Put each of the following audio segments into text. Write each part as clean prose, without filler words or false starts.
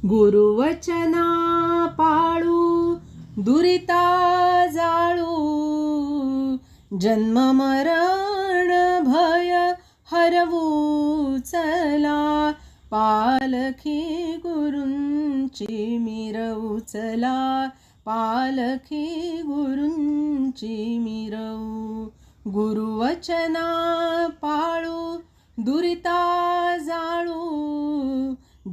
गुरुवचना पाळू दुरिता जाळू, जन्म मरण भय हरवू चला, पालखी गुरूंची मिरवू चला, पालखी गुरूंची मिरवू. गुरुवचना पाळू दुरिता जाळू,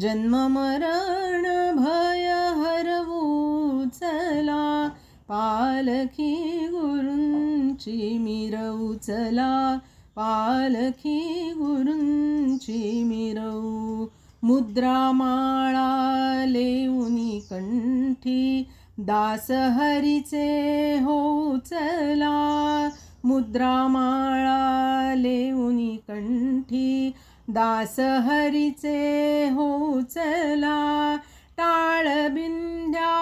जन्म मरण भय हरवू चला, पालखी गुरूंची मिरवू चला, पालखी गुरूंची मिरवू. मुद्रामाळा लेऊनी कंठी, दास हरीचे होऊ चला, मुद्रामाळा लेऊनी कंठी, दास हरीचे होऊ चला, टाळबिंद्या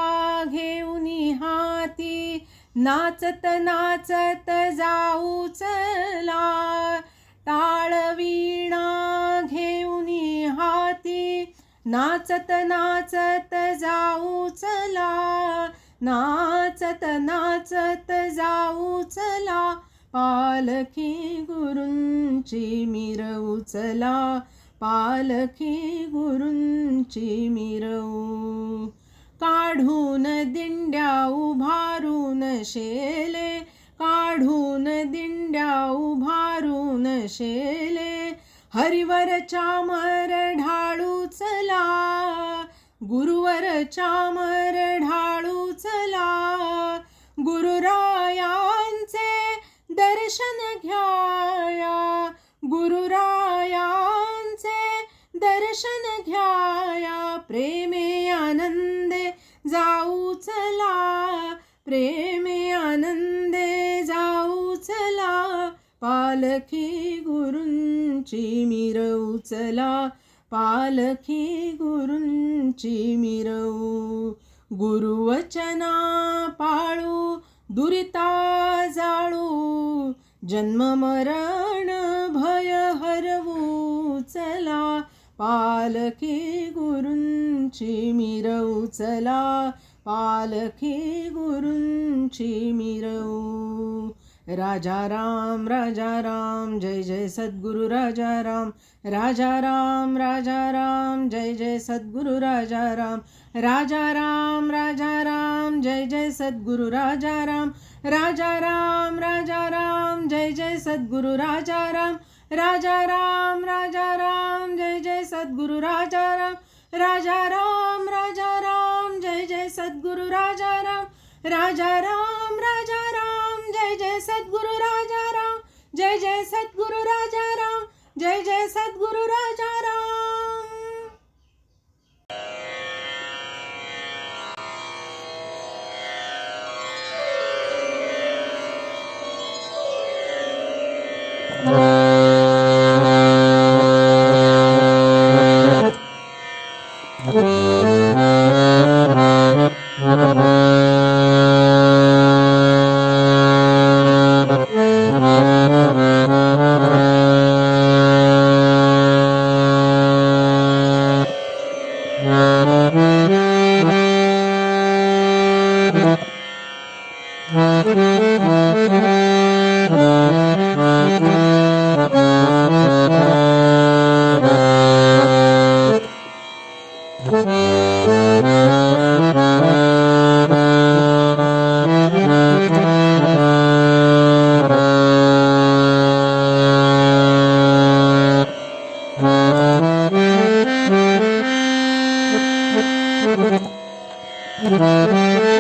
घेऊनी हाती, नाचत नाचत जाऊ चला, टाळवीणा घेऊनी हाती, नाचत नाचत जाऊ चला, नाचत नाचत जाऊ चला, पालखी गुरूंची मिरवू चला, पालखी गुरूंची मिरवू. काढून दिंड्या उभारून शेले, काढून दिंड्या उभारून शेले, हरिवर चामर ढाळू चला, गुरुवर चामर ढाळू चला, गुरुरायांचे दर्शन घ्याया, गुरुरायांचे दर्शन घ्याया, प्रेमे आनंदे जाऊ चला, प्रेमे आनंदे जाऊ चला, पालखी गुरूंची मिरवू चला, पालखी गुरूंची मिरवू. गुरुवचना पाळू दुरिता जाळू, जन्म मरण भय हरवू चला, पालखी गुरूंची मिरवू चला, पालखी गुरूंची मिरवू. राजा राम जय जय सद्गुरु राजा राम, राजा राम जय जय सद्गुरु राजा राम, राजा राम जय जय सद्गुरु राजा राम, राजा राम जय जय सद्गुरु राजा राम, राजा राम जय जय सद्गुरु राजा राम, राजा राम जय जय सद्गुरु राजा राम, राजा राम जय जय सद्गुरु राजा राम, जय जय सद्गुरु राजा राम, जय जय सद्गुरु राजा राम. Thank you.